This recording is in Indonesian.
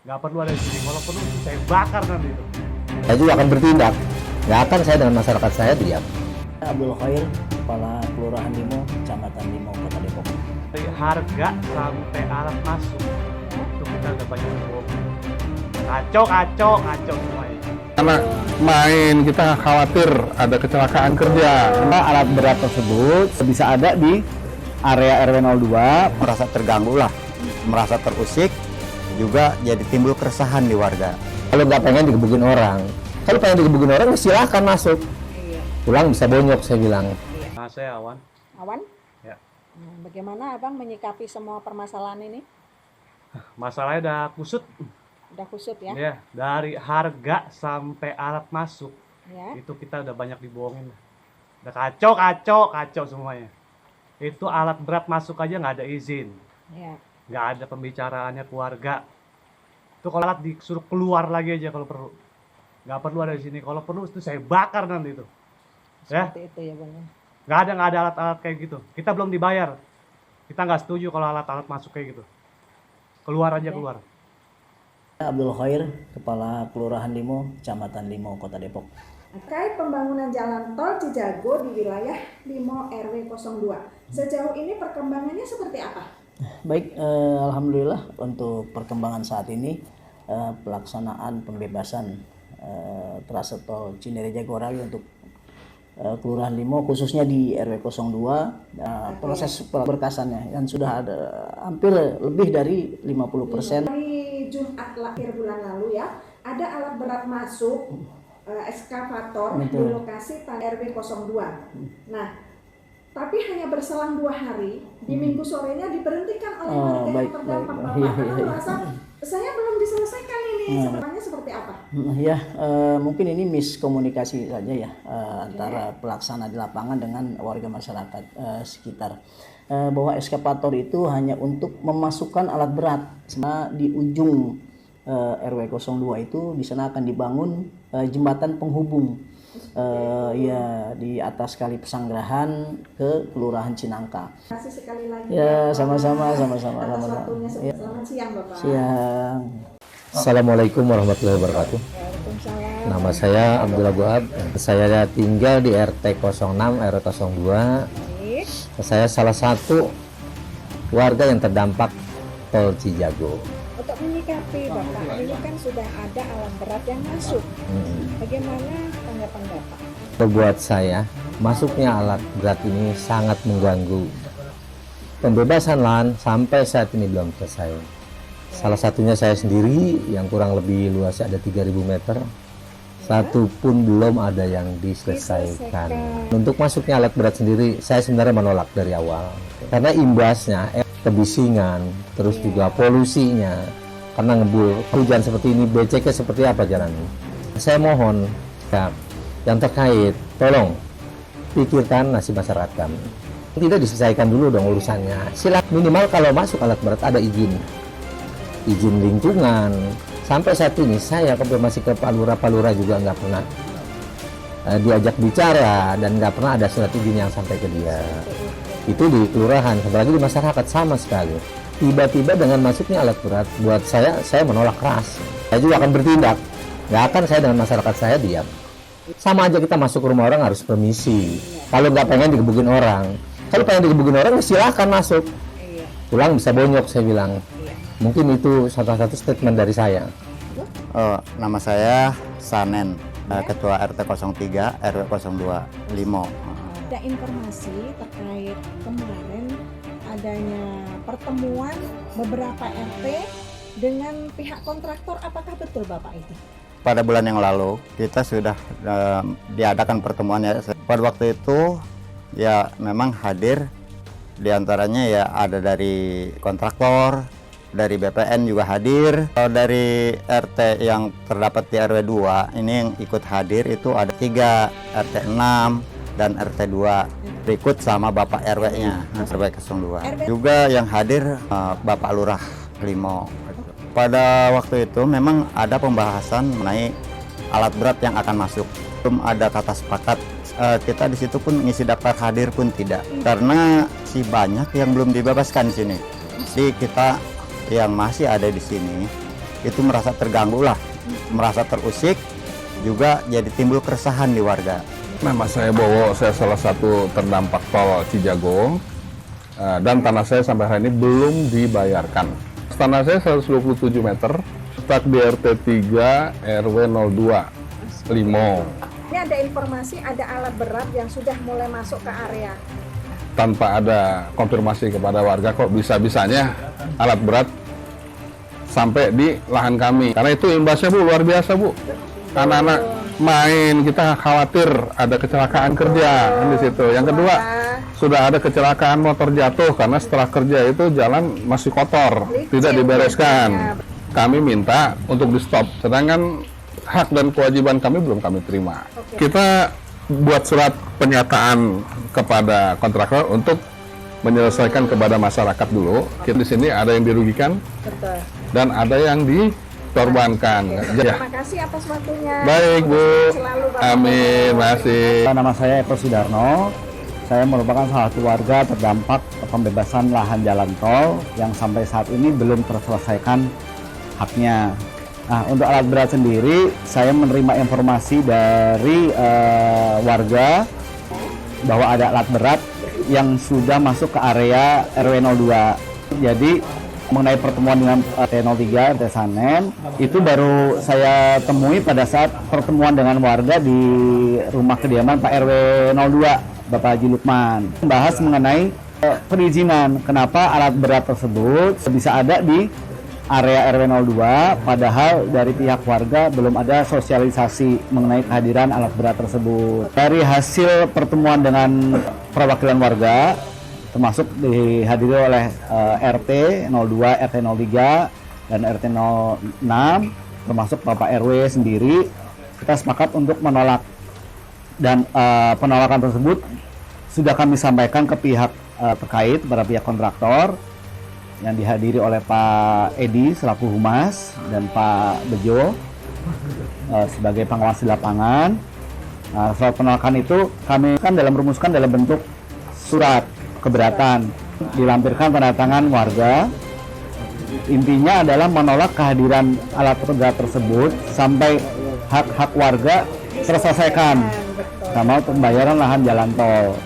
Nggak perlu ada di sini. Kalau perlu saya bakar nanti itu. Saya juga akan bertindak. Nggak akan saya dengan masyarakat saya diam. Abdul Khair, Kepala Kelurahan Limo, Kecamatan Limo, Kota Depok. Dari harga sampai alat masuk itu kita udah banyak bohong. Kacau semuanya. Karena main kita khawatir ada kecelakaan kerja. Karena alat berat tersebut bisa ada di area RW 02, Merasa terganggu lah, merasa terusik, juga jadi timbul keresahan di warga. Kalau nggak pengen digebukin orang, kalau pengen digebukin orang ya silahkan masuk. Pulang bisa bonyok saya bilang. Nah, saya Awan. Awan? Ya. Bagaimana Abang menyikapi semua permasalahan ini? Masalahnya udah kusut. Udah kusut ya? Ya, dari harga sampai alat masuk Ya. itu kita udah banyak dibohongin. Udah kacau semuanya. Itu alat berat masuk aja nggak ada izin, Ya. nggak ada pembicaraannya keluarga. Itu kalau alat disuruh keluar lagi aja kalau perlu. Nggak perlu ada di sini. Kalau perlu itu saya bakar nanti itu. Ya, Seperti itu ya Bang. nggak ada alat-alat kayak gitu. Kita belum dibayar. Kita nggak setuju kalau alat-alat masuk kayak gitu. Keluar aja Ya. keluar. Abdul Khair, Kepala Kelurahan Limo, Kecamatan Limo, Kota Depok. Terkait pembangunan jalan tol Cijago di wilayah Limo RW 02. Sejauh ini perkembangannya seperti apa? Baik, alhamdulillah untuk perkembangan saat ini pelaksanaan pembebasan trase tol Cinere Jagorawi untuk Kelurahan Limo khususnya di RW 02 proses berkasannya yang sudah ada hampir lebih dari 50%. Hari Jumat akhir bulan lalu ya, ada alat berat masuk eskavator di Betul. lokasi RW 02. Nah, tapi hanya berselang 2 hari, di minggu sorenya diberhentikan oleh warga yang baik, terdampak. baik. Bapak Iya, karena iya. merasa saya belum diselesaikan ini, sebenarnya seperti apa? Ya, mungkin ini miskomunikasi saja ya antara pelaksana di lapangan dengan warga masyarakat sekitar. Bahwa eskavator itu hanya untuk memasukkan alat berat. Karena di ujung RW 02 itu di sana akan dibangun jembatan penghubung ya di atas Kali Pesanggerahan ke Kelurahan Cinangka. Terima kasih sekali lagi. Ya, Bapak, sama-sama. atas waktunya. Ya. Selamat siang Bapak. Siang. Assalamualaikum warahmatullahi wabarakatuh. Waalaikumsalam. Nama saya Abdullah Buab. Saya tinggal di RT 06 RW 02. Baik. Saya salah satu warga yang terdampak tol Cijago. Untuk menyikapi Bapak, ini kan sudah ada alat berat yang masuk. Bagaimana tanggapan Bapak? Buat saya, masuknya alat berat ini sangat mengganggu. Pembebasan lahan sampai saat ini belum selesai. Salah satunya saya sendiri yang kurang lebih luasnya ada 3.000 meter. Satu pun belum ada yang diselesaikan. Untuk masuknya alat berat sendiri, saya sebenarnya menolak dari awal. Karena imbasnya, kebisingan, terus juga polusinya. Karena ngebul, hujan seperti ini, beceknya seperti apa jalannya. Saya mohon, ya, yang terkait, tolong pikirkan nasib masyarakat kami. Tidak diselesaikan dulu dong urusannya. Silakan minimal kalau masuk alat berat ada izin lingkungan. Sampai saat ini saya konfirmasi ke Pak Lurah juga nggak pernah diajak bicara dan nggak pernah ada surat izin yang sampai ke dia. Itu di kelurahan, apalagi di masyarakat sama sekali. Tiba-tiba dengan masuknya alat berat, buat saya menolak keras. Saya juga akan bertindak. Nggak akan saya dengan masyarakat saya diam. Sama aja kita masuk ke rumah orang harus permisi. Kalau nggak pengen digebukin orang, kalau pengen digebukin orang ya silahkan masuk. Pulang bisa bonyok saya bilang. Mungkin itu salah satu statement dari saya. nama saya Sanen, Ketua RT 03 RW 02 Limo. Ada informasi terkait kemarin adanya pertemuan beberapa RT dengan pihak kontraktor. Apakah betul Bapak itu? Pada bulan yang lalu kita sudah diadakan pertemuan ya. Pada waktu itu ya memang hadir diantaranya ya ada dari kontraktor, dari BPN juga hadir. Kalau dari RT yang terdapat di RW 2 ini yang ikut hadir itu ada 3, RT 6 dan RT 2 berikut sama Bapak RW-nya, RW 02. Juga yang hadir Bapak Lurah Limo. Pada waktu itu memang ada pembahasan mengenai alat berat yang akan masuk. Belum ada kata sepakat. Kita di situ pun ngisi daftar hadir pun tidak, karena si banyak yang belum dibebaskan di sini. Jadi kita yang masih ada di sini itu merasa terganggu lah, merasa terusik, juga jadi timbul keresahan di warga. Nama saya Bowo, saya salah satu terdampak tol Cijago, dan tanah saya sampai hari ini belum dibayarkan. Tanah saya 127 meter, stuck di RT 3 RW 02 Limo. Ini ada informasi ada alat berat yang sudah mulai masuk ke area. Tanpa ada konfirmasi kepada warga, kok bisa-bisanya alat berat sampai di lahan kami. Karena itu imbasnya Bu luar biasa Bu. Anak-anak main, kita khawatir ada kecelakaan kerja kan di situ. Yang kedua, sudah ada kecelakaan motor jatuh karena setelah kerja itu jalan masih kotor, tidak dibereskan. Kami minta untuk di stop, sedangkan hak dan kewajiban kami belum kami terima. Kita buat surat pernyataan kepada kontraktor untuk menyelesaikan kepada masyarakat dulu. Di sini ada yang dirugikan dan ada yang dikorbankan. Terima kasih atas waktunya. Baik Bu, Selalu, Bapak. amin, masih. Nama saya Eko Sudarno. Saya merupakan salah satu warga terdampak pembebasan lahan jalan tol yang sampai saat ini belum terselesaikan haknya. Nah, untuk alat berat sendiri, saya menerima informasi dari warga bahwa ada alat berat yang sudah masuk ke area RW 02. Jadi mengenai pertemuan dengan RT 03 RT Sanen itu baru saya temui pada saat pertemuan dengan warga di rumah kediaman Pak RW 02 Bapak Haji Lukman, membahas mengenai perizinan kenapa alat berat tersebut bisa ada di area RW 02, padahal dari pihak warga belum ada sosialisasi mengenai kehadiran alat berat tersebut. Dari hasil pertemuan dengan perwakilan warga, termasuk dihadiri oleh RT 02, RT 03, dan RT 06, termasuk Bapak RW sendiri, kita sepakat untuk menolak. Dan penolakan tersebut sudah kami sampaikan ke pihak terkait, pada pihak kontraktor, yang dihadiri oleh Pak Edi selaku Humas dan Pak Bejo sebagai pengawas di lapangan. Soal penolakan itu kami kan rumuskan dalam bentuk surat keberatan, dilampirkan tanda tangan warga. Intinya adalah menolak kehadiran alat berat tersebut sampai hak-hak warga terselesaikan, sama pembayaran lahan jalan tol.